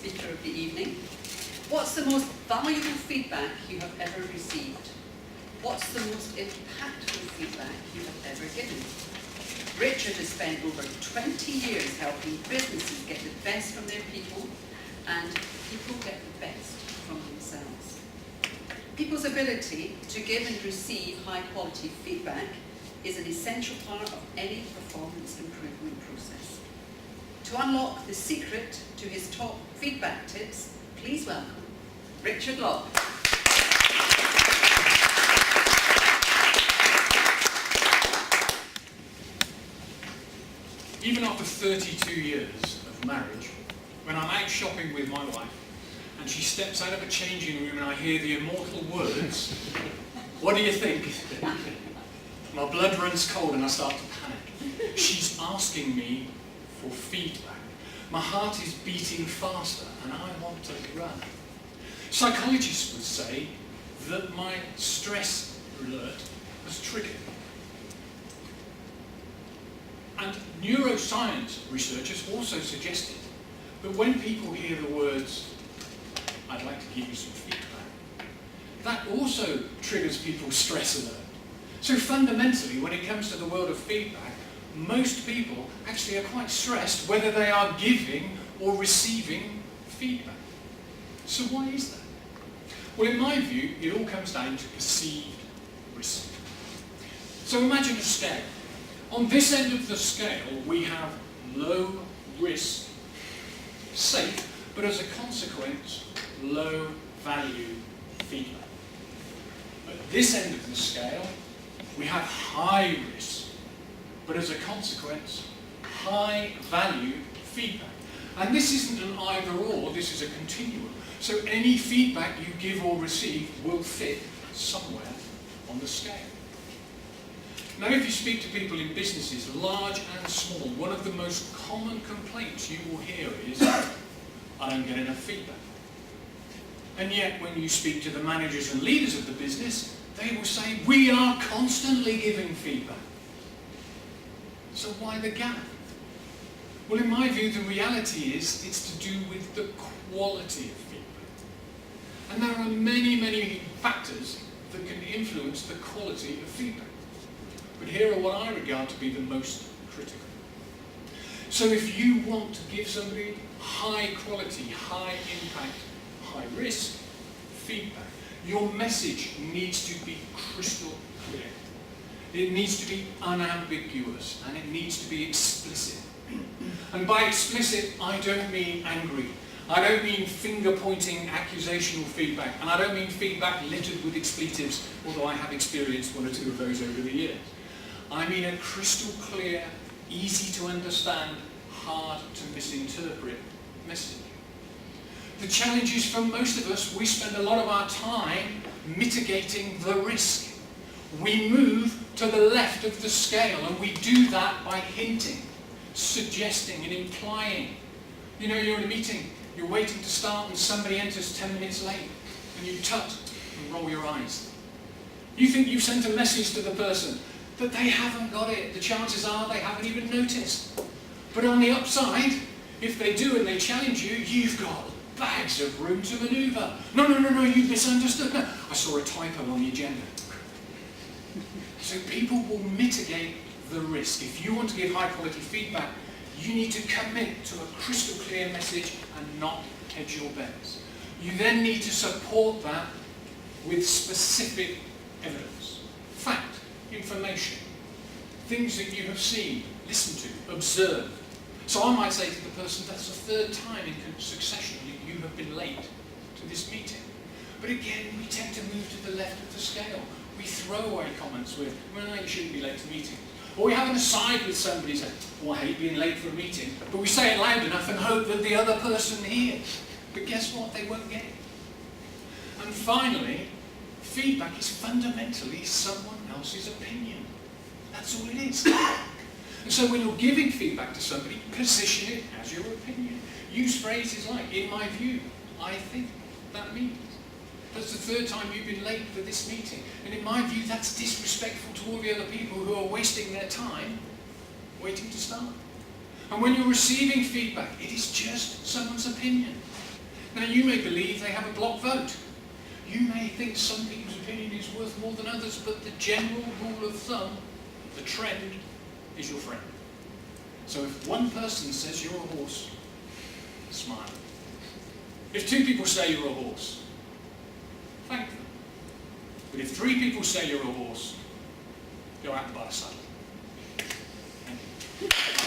speaker of the evening. What's the most valuable feedback you have ever received? What's the most impactful feedback you have ever given? Richard has spent over 20 years helping businesses get the best from their people, and people get the best from themselves. People's ability to give and receive high-quality feedback is an essential part of any performance improvement process. To unlock the secret to his top feedback tips, please welcome Richard Locke. Even after 32 years of marriage, when I'm out shopping with my wife and she steps out of a changing room and I hear the immortal words, "What do you think?" my blood runs cold and I start to panic. She's asking me for feedback. My heart is beating faster and I want to run. Psychologists would say that my stress alert has triggered. And neuroscience researchers also suggested that when people hear the words, "I'd like to give you some feedback," that also triggers people's stress alert. So fundamentally, when it comes to the world of feedback, most people actually are quite stressed whether they are giving or receiving feedback. So why is that? Well, in my view, it all comes down to perceived risk. So imagine a scale. On this end of the scale, we have low risk, safe, but as a consequence, low value feedback. At this end of the scale, we have high risk, but as a consequence, high value feedback. And this isn't an either or, this is a continuum. So any feedback you give or receive will fit somewhere on the scale. Now, if you speak to people in businesses, large and small, one of the most common complaints you will hear is, "I don't get enough feedback." And yet, when you speak to the managers and leaders of the business, they will say, "We are constantly giving feedback." So why the gap? Well, in my view, the reality is it's to do with the quality of feedback. And there are many, many factors that can influence the quality of feedback. But here are what I regard to be the most critical. So if you want to give somebody high quality, high impact, high risk feedback, your message needs to be crystal clear. It needs to be unambiguous and it needs to be explicit. And by explicit, I don't mean angry. I don't mean finger-pointing accusational feedback, and I don't mean feedback littered with expletives, although I have experienced one or two of those over the years. I mean a crystal clear, easy to understand, hard to misinterpret message. The challenge is for most of us, we spend a lot of our time mitigating the risk. We move to the left of the scale and we do that by hinting, suggesting and implying. You know, you're in a meeting, you're waiting to start and somebody enters 10 minutes late and you tut and roll your eyes. You think you've sent a message to the person, but they haven't got it. The chances are they haven't even noticed. But on the upside, if they do and they challenge you, you've got bags of room to manoeuvre. No, you misunderstood. No, I saw a typo on the agenda. So people will mitigate the risk. If you want to give high quality feedback, you need to commit to a crystal clear message and not hedge your bets. You then need to support that with specific evidence, fact, information, things that you have seen, listened to, observed. So I might say to the person, "That's the third time in succession that you have been late to this meeting." But again, we tend to move to the left of the scale. We throw away comments with, "Well, no, you shouldn't be late to meetings." Or we have an aside with somebody saying, "Oh, I hate being late for a meeting," but we say it loud enough and hope that the other person hears. But guess what? They won't get it. And finally, feedback is fundamentally someone else's opinion. That's all it is. And so when you're giving feedback to somebody, position it as your opinion. Use phrases like, "In my view, I think that means." That's the third time you've been late for this meeting. And in my view, that's disrespectful to all the other people who are wasting their time waiting to start. And when you're receiving feedback, it is just someone's opinion. Now, you may believe they have a block vote. You may think some people's opinion is worth more than others, but the general rule of thumb, the trend, is your friend. So if one person says you're a horse, smile. If 2 people say you're a horse, thank them. But if 3 people say you're a horse, go out and buy a saddle. Thank you.